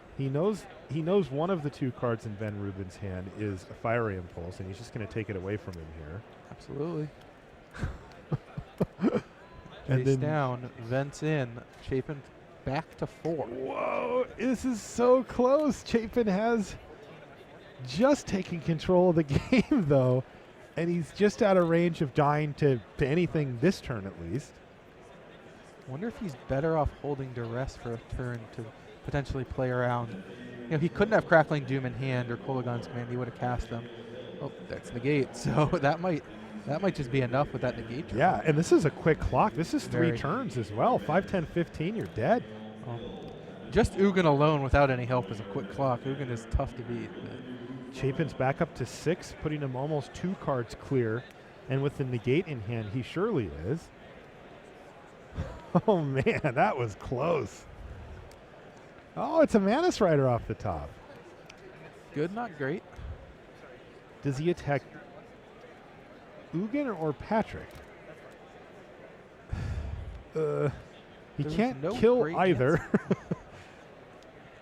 He knows one of the 2 cards in Ben Rubin's hand is a Fiery Impulse, and he's just going to take it away from him here. Absolutely. And Jace down, Vents in, Chapin back to 4. Whoa, this is so close. Chapin has just taken control of the game, though, and he's just out of range of dying to anything this turn, at least. Wonder if he's better off holding Duress for a turn to potentially play around. He couldn't have Crackling Doom in hand or Kolagon's Command. He would have cast them. Oh, that's Negate. So that might just be enough with that Negate. Yeah, and this is a quick clock. This is 3 turns as well. 5, 10, 15, you're dead. Just Ugin alone without any help is a quick clock. Ugin is tough to beat. Chapin's back up to 6, putting him almost 2 cards clear. And with the Negate in hand, he surely is. Oh, man, that was close. Oh, it's a Mantis Rider off the top. Good, not great. Does he attack Ugin or Patrick? He can't kill either.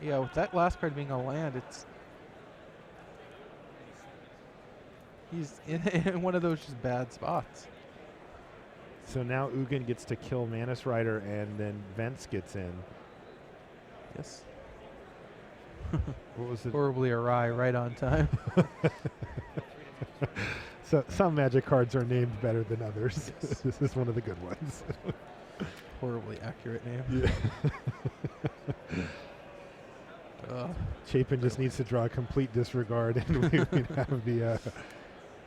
Yeah, with that last card being a land, he's in one of those just bad spots. So now Ugin gets to kill Mantis Rider, and then Vents gets in. Yes. What was it? Horribly awry, right on time. So some Magic cards are named better than others. Yes. This is one of the good ones. Horribly accurate name. Yeah. Chapin just needs to draw a complete disregard, and we have the.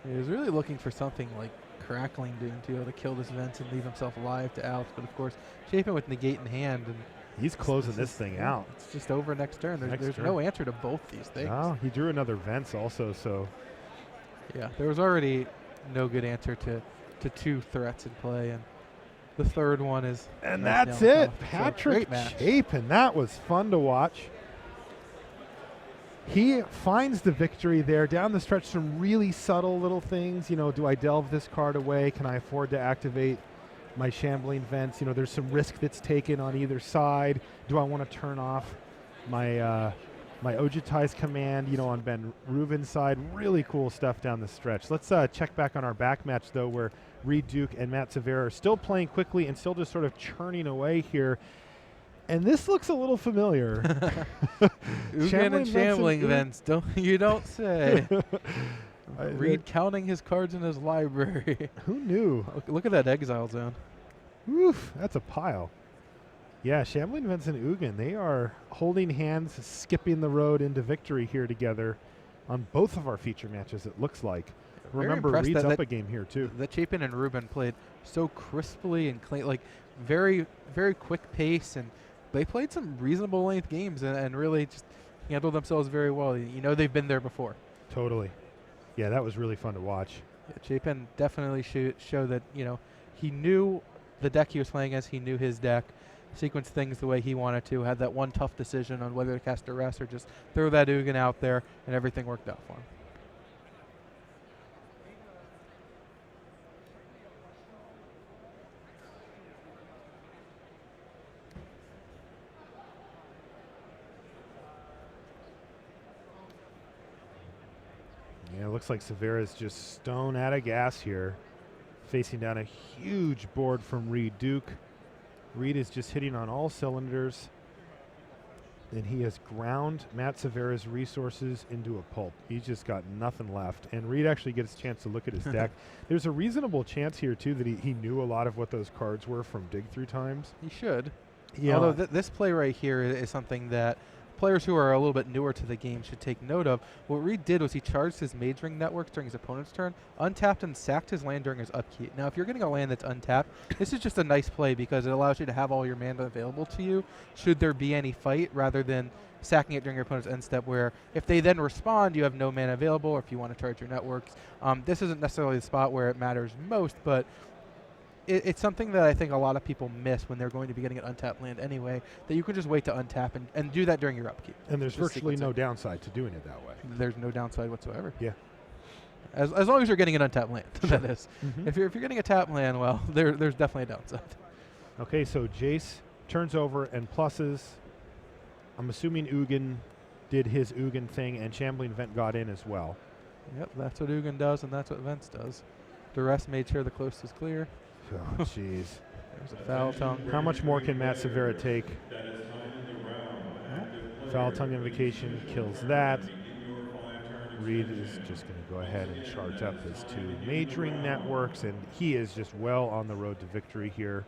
He was really looking for something like Crackling Doom to be able to kill this Vents and leave himself alive to Alex, but of course Chapin with Negate in hand, and he's closing this thing out. It's just over next turn. There's no answer to both these things. No, he drew another Vents also, so. Yeah, there was already no good answer to 2 threats in play, and the third one is. And that's it, Patrick Chapin. That was fun to watch. He finds the victory there. Down the stretch, some really subtle little things. Do I delve this card away? Can I afford to activate my Shambling Vents? There's some risk that's taken on either side. Do I want to turn off my my Ojutai's command, on Ben Rubin's side? Really cool stuff down the stretch. Let's check back on our back match, though, where Reid Duke and Matt Severa are still playing quickly and still just sort of churning away here. And this looks a little familiar. Ugin and Shambling Vents, you don't say. Reid counting his cards in his library. Who knew? Look at that Exile Zone. Oof, that's a pile. Yeah, Shambling Vents and Ugin, they are holding hands, skipping the road into victory here together on both of our feature matches, it looks like. Remember, Reid's up a game here, too. That Chapin and Rubin played so crisply and clean, like very, very quick pace, and they played some reasonable length games and really just handled themselves very well. They've been there before. Totally. Yeah, that was really fun to watch. Yeah, Chapin definitely showed that, he knew the deck he was playing as, he knew his deck, sequenced things the way he wanted to, had that one tough decision on whether to cast Duress or just throw that Ugin out there, and everything worked out for him. Yeah, it looks like Severa's just stone out of gas here. facing down a huge board from Reid Duke. Reid is just hitting on all cylinders. And he has ground Matt Severa's resources into a pulp. He's just got nothing left. And Reid actually gets a chance to look at his deck. There's a reasonable chance here, too, that he knew a lot of what those cards were from dig through times. He should. Yeah. Although this play right here is something that players who are a little bit newer to the game should take note of. What Reid did was he charged his Mage Ring network during his opponent's turn, untapped and sacked his land during his upkeep. Now, if you're getting a land that's untapped, this is just a nice play because it allows you to have all your mana available to you should there be any fight, rather than sacking it during your opponent's end step, where if they then respond, you have no mana available, or if you want to charge your networks. This isn't necessarily the spot where it matters most, but it's something that I think a lot of people miss when they're going to be getting an untapped land anyway, that you can just wait to untap and do that during your upkeep. And there's virtually no downside to doing it that way. There's no downside whatsoever. Yeah. As long as you're getting an untapped land, Sure. that is. Mm-hmm. If you're getting a tapped land, well, there's definitely a downside. Okay, so Jace turns over and pluses. I'm assuming Ugin did his Ugin thing, and Shambling Vent got in as well. Yep, that's what Ugin does, and that's what Vents does. The rest made sure the coast is clear. Oh, jeez. There's a foul tongue. How much more can Matt Severa take? Foul tongue invocation kills that. Reid is just going to go ahead and charge up his 2 Mage Ring networks, and he is just well on the road to victory here.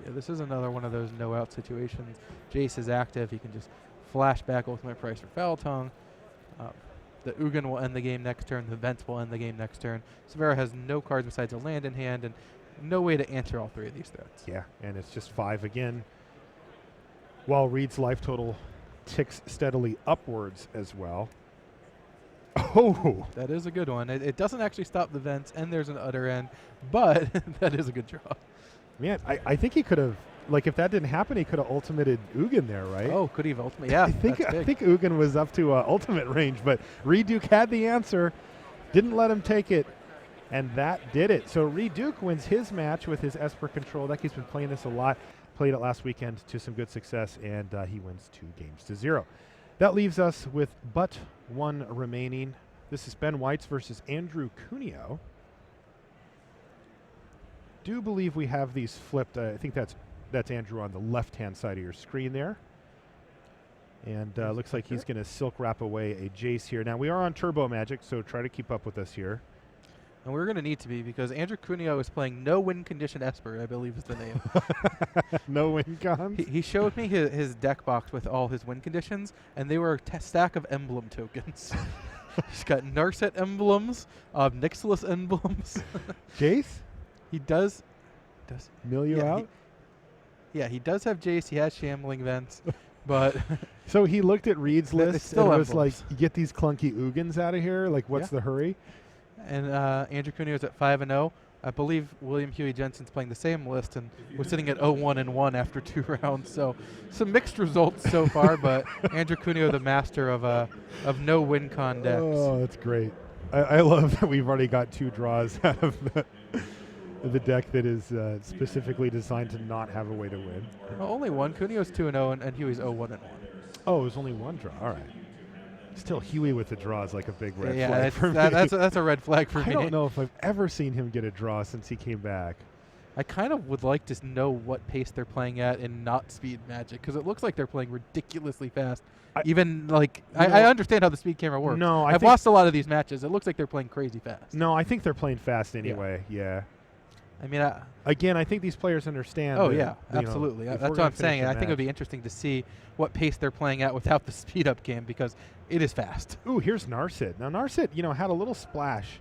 Yeah, this is another one of those no-out situations. Jace is active. He can just flash back Ultimate Price for foul tongue. The Ugin will end the game next turn. The Vents will end the game next turn. Severa has no cards besides a land in hand, and no way to answer all 3 of these threats. Yeah, and it's just 5 again, while Reid's life total ticks steadily upwards as well. Oh! That is a good one. It doesn't actually stop the Vents, and there's an utter end, but that is a good draw. Man, I think he could have, like, if that didn't happen, he could have ultimated Ugin there, right? Oh, could he have ultimate? Yeah, I think Ugin was up to ultimate range, but Reid Duke had the answer, didn't let him take it, and that did it. So Reid Duke wins his match with his Esper control deck. He's been playing this a lot, played it last weekend to some good success, and he wins 2-0. That leaves us with but 1 remaining. This is Ben Weitz versus Andrew Cuneo. Do believe we have these flipped. I think that's Andrew on the left-hand side of your screen there. And looks like he's going to silk wrap away a Jace here. Now, we are on Turbo Magic, so try to keep up with us here. And we're going to need to be, because Andrew Kunio is playing no win condition Esper, I believe is the name. No win cons? He showed me his deck box with all his win conditions, and they were a stack of emblem tokens. He's got Narset emblems, Nyxelis emblems. Jace? He does Mill you out? He does have Jace. He has Shambling Vents, but so he looked at Reid's list and was like, emblems. "Get these clunky Ugins out of here! Like, what's the hurry?" And Andrew Kunio is at 5-0. I believe William Huey Jensen's playing the same list, and we're sitting at 0-1-1 after 2 rounds. So some mixed results so far, but Andrew Kunio, the master of no win con decks. Oh, that's great. I love that we've already got 2 draws out of the deck that is specifically designed to not have a way to win. Well, only one. Cunio's 2-0, and Huey's 0-1-1. Oh, it was only 1 draw. All right. Still, Huey with the draw is like a big red flag that's, for me. that's a red flag for me. I don't know if I've ever seen him get a draw since he came back. I kind of would like to know what pace they're playing at in not speed Magic, because it looks like they're playing ridiculously fast. I understand how the speed camera works. No, I've lost a lot of these matches. It looks like they're playing crazy fast. No, I think they're playing fast anyway. Yeah. I mean, again, I think these players understand. Oh, yeah, absolutely. That's what I'm saying. I think it would be interesting to see what pace they're playing at without the speed up cam, because it is fast. Ooh, here's Narset. Now, Narset, had a little splash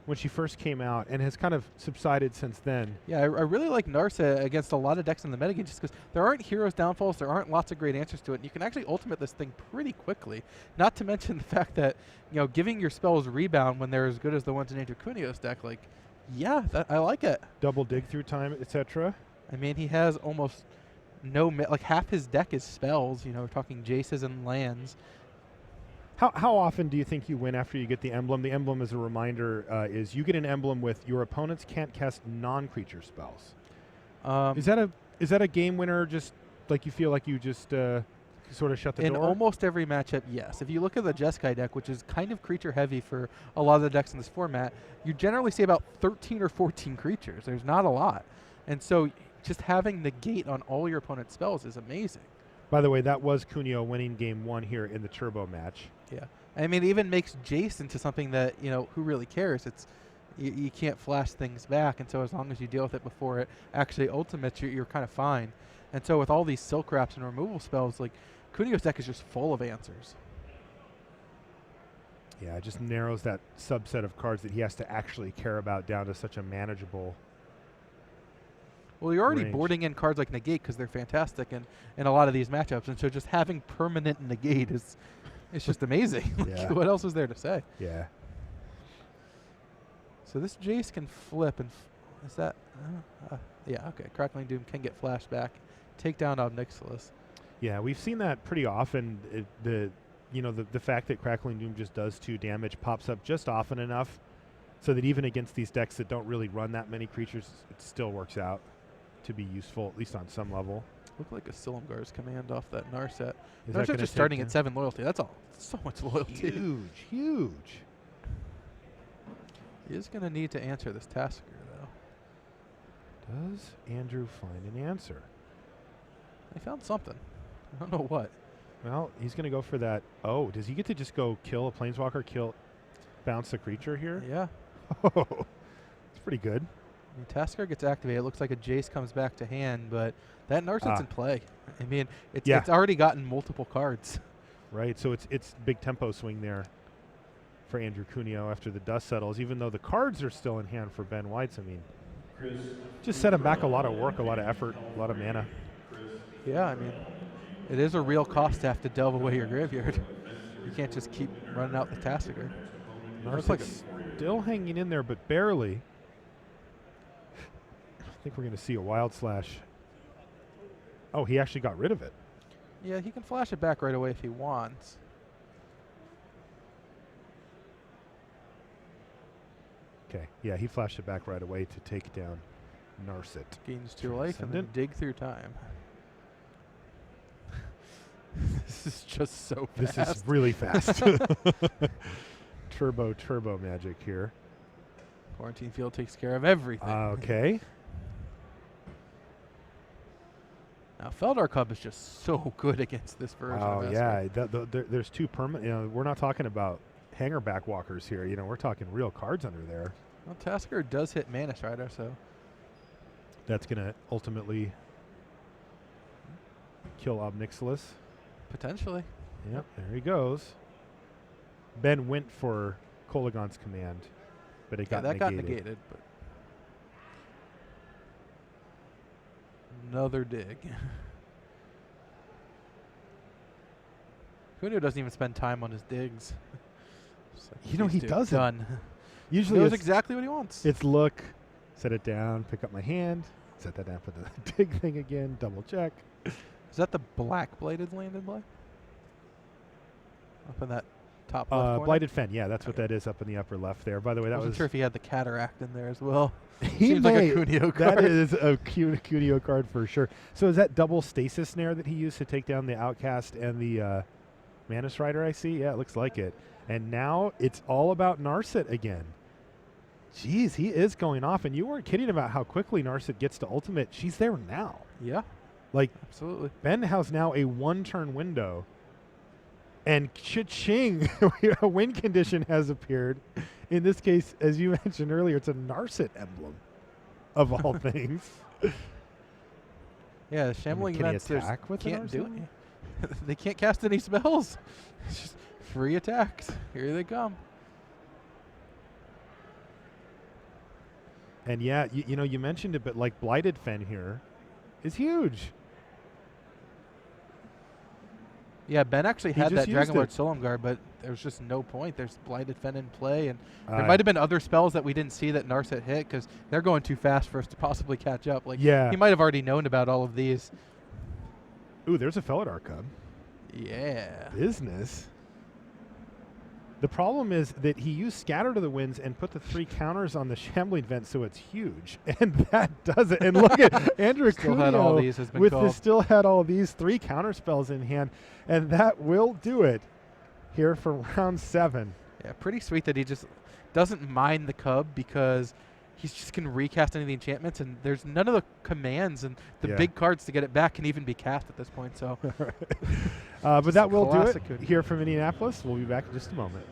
when she first came out and has kind of subsided since then. Yeah, I really like Narset against a lot of decks in the metagame, just because there aren't heroes downfalls, there aren't lots of great answers to it, and you can actually ultimate this thing pretty quickly. Not to mention the fact that, giving your spells rebound when they're as good as the ones in Andrew Cunio's deck, yeah, I like it. Double dig through time, etc. I mean, he has almost no, half his deck is spells. We're talking Jaces and lands. How often do you think you win after you get the emblem? The emblem, as a reminder, is you get an emblem with your opponents can't cast non-creature spells. Is that a game winner? Just like you feel like you just sort of shut the In door? almost every matchup, yes. If you look at the Jeskai deck, which is kind of creature heavy for a lot of the decks in this format, you generally see about 13 or 14 creatures. There's not a lot. And so just having negate on all your opponent's spells is amazing. By the way, that was Cuneo winning game 1 here in the turbo match. Yeah. I mean, it even makes Jace into something that, who really cares? It's you can't flash things back, and so as long as you deal with it before it actually ultimates, you're kind of fine. And so with all these Silk Wraps and removal spells, like, Cuneo's deck is just full of answers. Yeah, it just narrows that subset of cards that he has to actually care about down to such a manageable Well, you're already range. boarding in cards like Negate because they're fantastic in a lot of these matchups, and so just having permanent Negate is just amazing. Yeah. What else is there to say? Yeah. So this Jace can flip, and is that? Yeah, okay. Crackling Doom can get flashed back, take down Obnixilis. Yeah, we've seen that pretty often. The fact that Crackling Doom just does 2 damage pops up just often enough so that even against these decks that don't really run that many creatures, it still works out to be useful, at least on some level. Look like a Silumgar's command off that Narset. Is that Narset gonna just take starting down- at 7 loyalty. That's all. So much loyalty. Huge, huge. He is going to need to answer this Tasker, though. Does Andrew find an answer? They found something. I don't know what. Well, he's going to go for that. Oh, does he get to just go kill a Planeswalker, bounce a creature here? Yeah. Oh, it's pretty good. I mean, Tasker gets activated. It looks like a Jace comes back to hand, but that Narset's in play. I mean, it's already gotten multiple cards. Right, so it's big tempo swing there for Andrew Cuneo after the dust settles, even though the cards are still in hand for Ben Weitz. I mean, just set him back a lot of work, a lot of effort, a lot of mana. Yeah, I mean, it is a real cost to have to delve away your graveyard. You can't just keep running out the Tasker. Narset's still hanging in there, but barely. I think we're going to see a Wild Slash. Oh, he actually got rid of it. Yeah, he can flash it back right away if he wants. Okay, yeah, he flashed it back right away to take down Narset. Gains 2 life and then dig through time. This is just so fast. This is really fast. Turbo magic here. Quarantine Field takes care of everything. Okay. Now, Feldar Cub is just so good against this version of Esper. yeah. There's 2 permanent. We're not talking about hanger back walkers here. We're talking real cards under there. Well, Tasker does hit Mana Strider, so That's going to ultimately kill Obnixilis. potentially. Yep, there he goes. Ben went for Kolagon's command, but it got negated. got negated. But another dig. Kunio doesn't even spend time on his digs. He doesn't. Done. Usually He knows it's exactly what he wants. It's look, set it down, pick up my hand, set that down for the dig thing again, double check. Is that the black bladed land in play? Up in that top left corner? Blighted Fen, yeah, that's what that is up in the upper left there. By the way, that I wasn't was sure if he had the Cataract in there as well. he Seems like a may. Kunio card. That is a Cuneo card for sure. So is that double stasis snare that he used to take down the Outcast and the Mana Strider, I see? Yeah, it looks like it. And now it's all about Narset again. Jeez, he is going off. And you weren't kidding about how quickly Narset gets to ultimate. She's there now. Yeah, Like, absolutely. Ben has now a 1-turn window. And cha-ching, a win condition has appeared. In this case, as you mentioned earlier, it's a Narset emblem, of all things. Yeah, the Shambling can he Vents attack with an can't do Narset? it. They can't cast any spells. It's just free attacks. Here they come. And yeah, you mentioned it, but like Blighted Fen here is huge. Yeah, Ben actually He had just that used Dragonlord it. Solemn but there's just no point. There's Blighted Fen in play, and there Uh, might have been other spells that we didn't see that Narset hit because they're going too fast for us to possibly catch up. Like, Yeah. he might have already known about all of these. Ooh, there's a Felidar Cub. Yeah. Business. The problem is that he used Scatter to the Winds and put the 3 counters on the Shambling Vent, so it's huge. And that does it. And look at Andrew Cuneo still had all these 3 counter spells in hand. And that will do it here for round 7. Yeah, pretty sweet that he just doesn't mind the Cub because he's just going to recast any of the enchantments, and there's none of the commands and the big cards to get it back can even be cast at this point. So, but that will do it here from Indianapolis. We'll be back in just a moment.